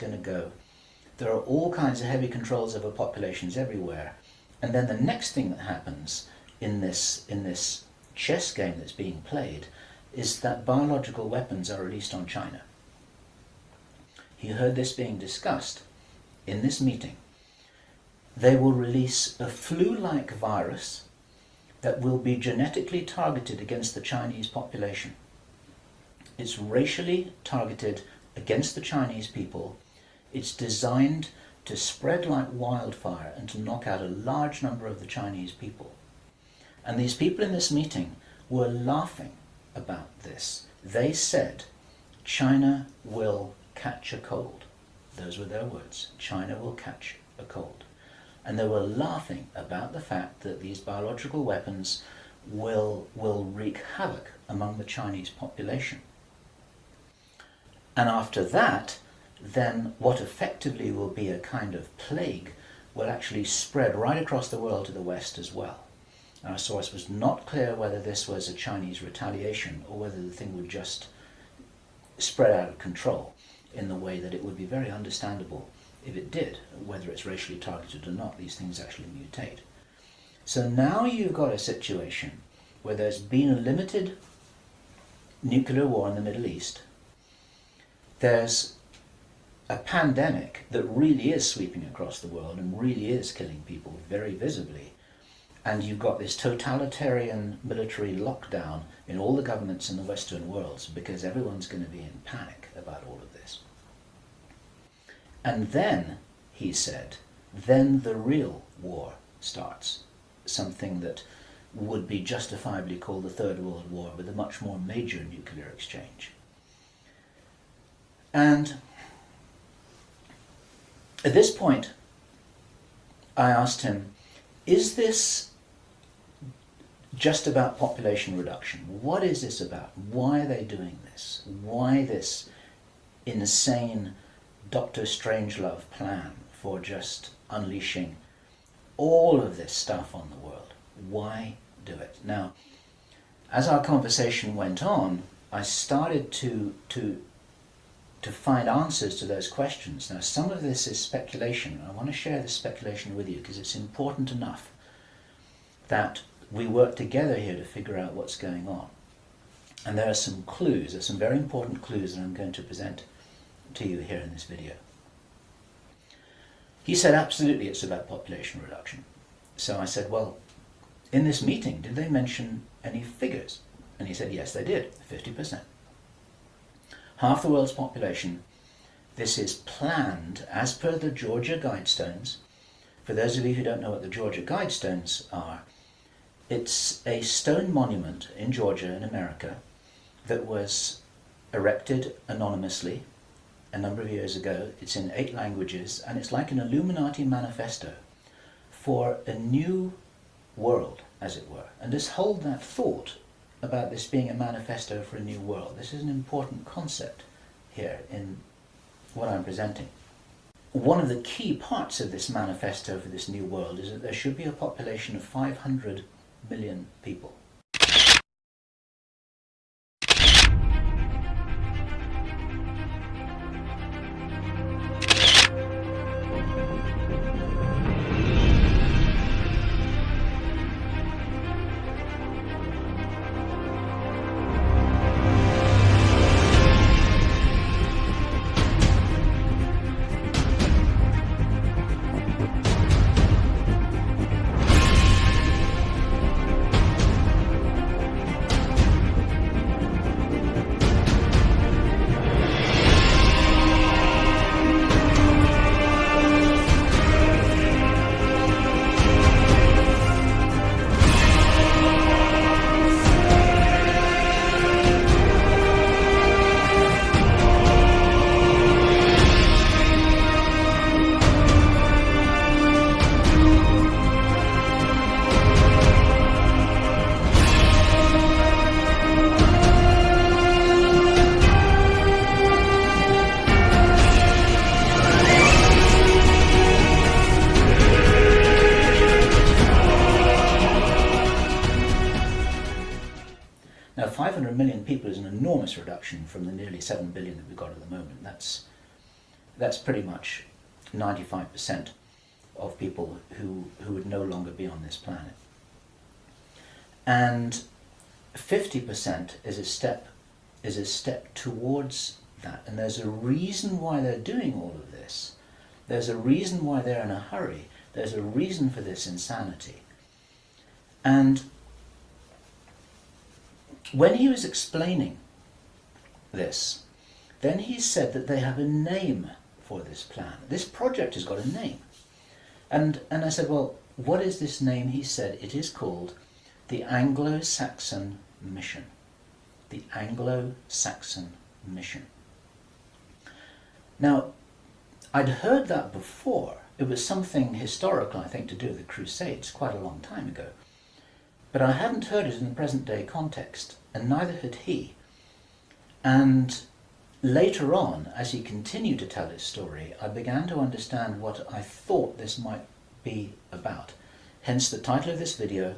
going to go. There are all kinds of heavy controls over populations everywhere. And then the next thing that happens in this chess game that's being played is that biological weapons are released on China. He heard this being discussed in this meeting. They will release a flu-like virus that will be genetically targeted against the Chinese population. It's racially targeted against the Chinese people. It's designed to spread like wildfire and to knock out a large number of the Chinese people. And these people in this meeting were laughing about this. They said, China will catch a cold. Those were their words. China will catch a cold. And they were laughing about the fact that these biological weapons will wreak havoc among the Chinese population. And after that, then what effectively will be a kind of plague will actually spread right across the world to the West as well. Our source was not clear whether this was a Chinese retaliation or whether the thing would just spread out of control in the way that it would be very understandable if it did, whether it's racially targeted or not. These things actually mutate. So now you've got a situation where there's been a limited nuclear war in the Middle East. There's a pandemic that really is sweeping across the world and really is killing people very visibly. And you've got this totalitarian military lockdown in all the governments in the Western world because everyone's going to be in panic about all of this. And then, he said, then the real war starts. Something that would be justifiably called the Third World War with a much more major nuclear exchange. And at this point, I asked him, is this just about population reduction? What is this about? Why are they doing this? Why this insane Dr. Strangelove plan for just unleashing all of this stuff on the world? Why do it? Now, as our conversation went on, I started to find answers to those questions. Now, some of this is speculation. I want to share this speculation with you because it's important enough that we work together here to figure out what's going on. And there are some clues, there's some very important clues that I'm going to present to you here in this video. He said, absolutely, it's about population reduction. So I said, well, in this meeting, did they mention any figures? And he said, yes, they did, 50%. Half the world's population. This is planned as per the Georgia Guidestones. For those of you who don't know what the Georgia Guidestones are, it's a stone monument in Georgia in America that was erected anonymously a number of years ago. It's in 8 languages and it's like an Illuminati manifesto for a new world, as it were. And just hold that thought about this being a manifesto for a new world. This is an important concept here in what I'm presenting. One of the key parts of this manifesto for this new world is that there should be a population of 500 million people. Now 500 million people is an enormous reduction from the nearly 7 billion that we've got at the moment. that's pretty much 95% of people who would no longer be on this planet. And 50% is a step towards that. And there's a reason why they're doing all of this. There's a reason why they're in a hurry. There's a reason for this insanity. And when he was explaining this, then he said that they have a name for this plan. This project has got a name. And I said, well, what is this name? He said, it is called the Anglo-Saxon Mission. The Anglo-Saxon Mission. Now, I'd heard that before. It was something historical, I think, to do with the Crusades quite a long time ago. But I hadn't heard it in the present day context, and neither had he. And later on, as he continued to tell his story, I began to understand what I thought this might be about. Hence the title of this video,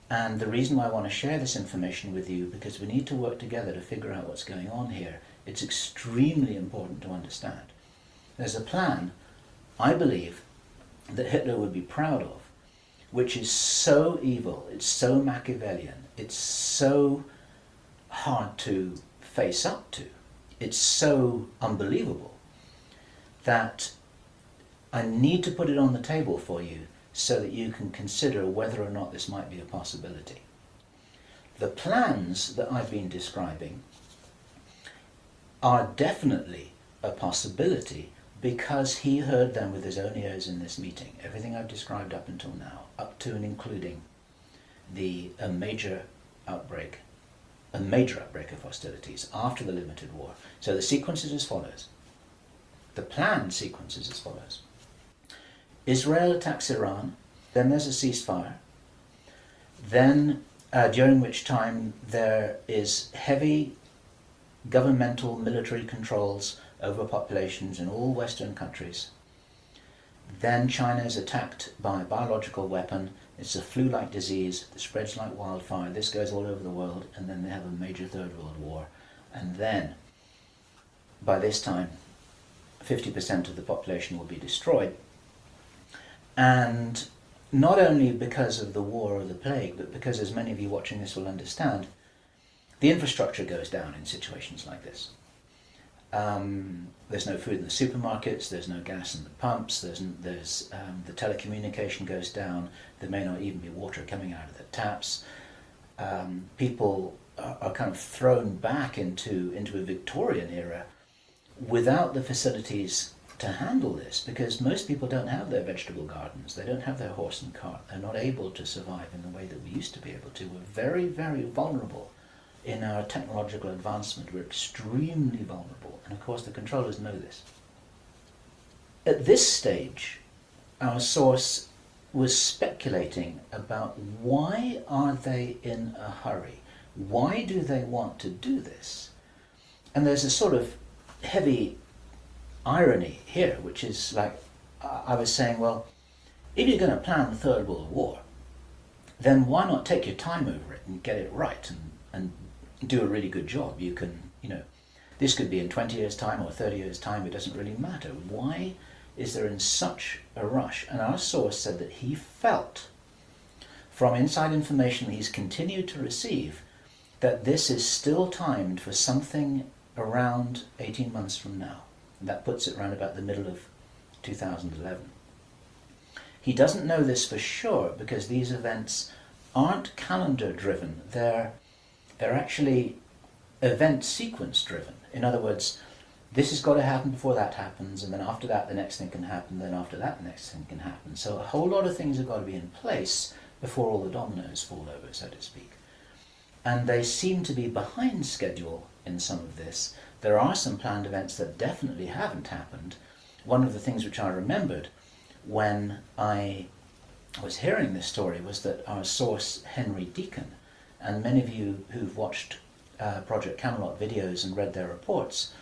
and the reason why I want to share this information with you, because we need to work together to figure out what's going on here. It's extremely important to understand. There's a plan, I believe, that Hitler would be proud of, which is so evil, it's so Machiavellian, it's so hard to face up to, it's so unbelievable, that I need to put it on the table for you so that you can consider whether or not this might be a possibility. The plans that I've been describing are definitely a possibility because he heard them with his own ears in this meeting. Everything I've described up until now, up to and including a major outbreak of hostilities after the limited war. So the sequence is as follows. The planned sequence is as follows. Israel attacks Iran, then there's a ceasefire, then during which time there is heavy governmental military controls over populations in all Western countries. Then China is attacked by a biological weapon. It's a flu-like disease that spreads like wildfire. This goes all over the world, and then they have a major Third World War. And then, by this time, 50% of the population will be destroyed. And not only because of the war or the plague, but because, as many of you watching this will understand, the infrastructure goes down in situations like this. There's no food in the supermarkets, there's no gas in the pumps, the telecommunication goes down, there may not even be water coming out of the taps. People are kind of thrown back into a Victorian era without the facilities to handle this, because most people don't have their vegetable gardens, they don't have their horse and cart, they're not able to survive in the way that we used to be able to. We're very, very vulnerable in our technological advancement. We're extremely vulnerable, and of course the controllers know this. At this stage, our source was speculating about why are they in a hurry? Why do they want to do this? And there's a sort of heavy irony here, which is like, I was saying, well, if you're going to plan the Third World War, then why not take your time over it and get it right and do a really good job? You can, this could be in 20 years' time or 30 years' time, it doesn't really matter. Why is there in such a rush? And our source said that he felt, from inside information that he's continued to receive, that this is still timed for something around 18 months from now. And that puts it around about the middle of 2011. He doesn't know this for sure because these events aren't calendar driven. They're actually event sequence driven. In other words, this has got to happen before that happens, and then after that the next thing can happen, then after that the next thing can happen. So a whole lot of things have got to be in place before all the dominoes fall over, so to speak. And they seem to be behind schedule in some of this. There are some planned events that definitely haven't happened. One of the things which I remembered when I was hearing this story was that our source, Henry Deacon, and many of you who've watched Project Camelot videos and read their reports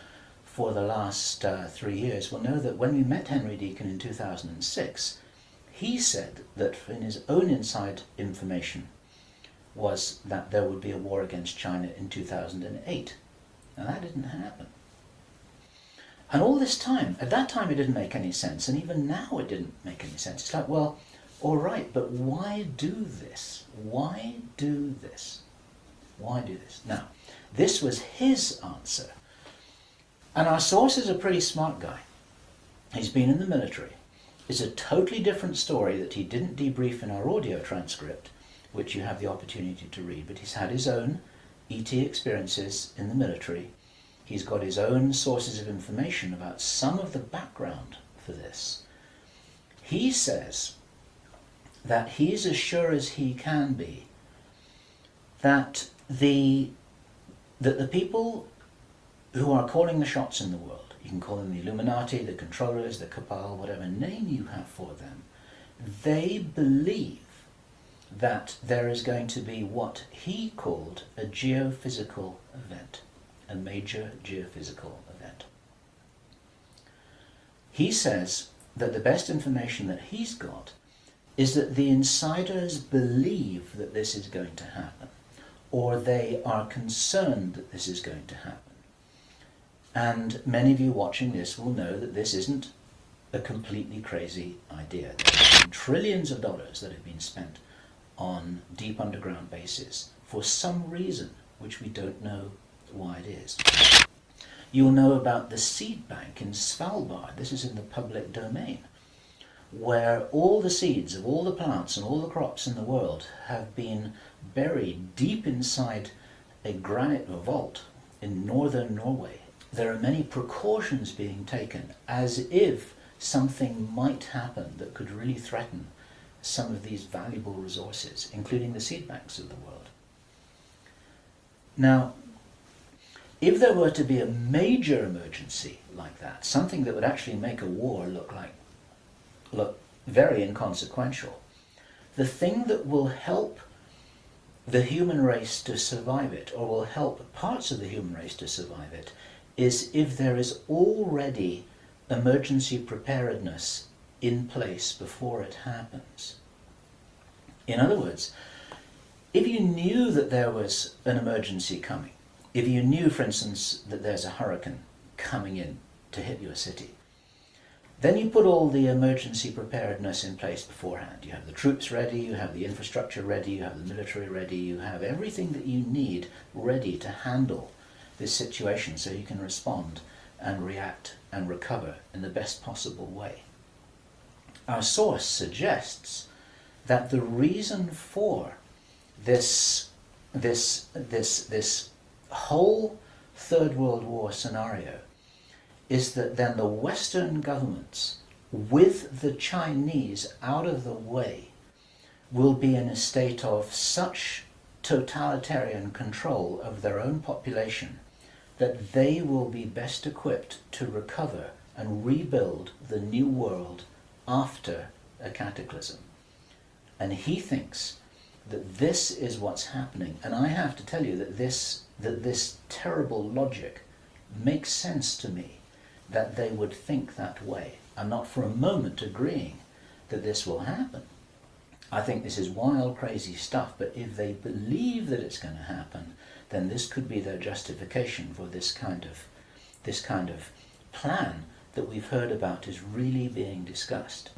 for the last 3 years will know that when we met Henry Deacon in 2006, he said that in his own inside information was that there would be a war against China in 2008. Now that didn't happen. And all this time, at that time it didn't make any sense, and even now it didn't make any sense. It's like, well, all right, but why do this? Why do this? Why do this? Now, this was his answer. And our source is a pretty smart guy. He's been in the military. It's a totally different story that he didn't debrief in our audio transcript, which you have the opportunity to read, but he's had his own ET experiences in the military. He's got his own sources of information about some of the background for this. He says that he's as sure as he can be that the people who are calling the shots in the world, you can call them the Illuminati, the controllers, the cabal, whatever name you have for them, they believe that there is going to be what he called a geophysical event, a major geophysical event. He says that the best information that he's got is that the insiders believe that this is going to happen, or they are concerned that this is going to happen. And many of you watching this will know that this isn't a completely crazy idea. There have been trillions of dollars that have been spent on deep underground bases for some reason which we don't know why it is. You'll know about the seed bank in Svalbard. This is in the public domain, where all the seeds of all the plants and all the crops in the world have been buried deep inside a granite vault in northern Norway. There are many precautions being taken as if something might happen that could really threaten some of these valuable resources, including the seed banks of the world. Now, if there were to be a major emergency like that, something that would actually make a war look very inconsequential, the thing that will help the human race to survive it, or will help parts of the human race to survive it, is if there is already emergency preparedness in place before it happens. In other words, if you knew that there was an emergency coming, if you knew, for instance, that there's a hurricane coming in to hit your city, then you put all the emergency preparedness in place beforehand. You have the troops ready, you have the infrastructure ready, you have the military ready, you have everything that you need ready to handle this situation so you can respond and react and recover in the best possible way. Our source suggests that the reason for this whole Third World War scenario is that then the Western governments, with the Chinese out of the way, will be in a state of such totalitarian control of their own population that they will be best equipped to recover and rebuild the new world after a cataclysm. And he thinks that this is what's happening. And I have to tell you that this terrible logic makes sense to me, that they would think that way. I'm not for a moment agreeing that this will happen. I think this is wild, crazy stuff, but if they believe that it's going to happen, then this could be their justification for this kind of plan that we've heard about is really being discussed.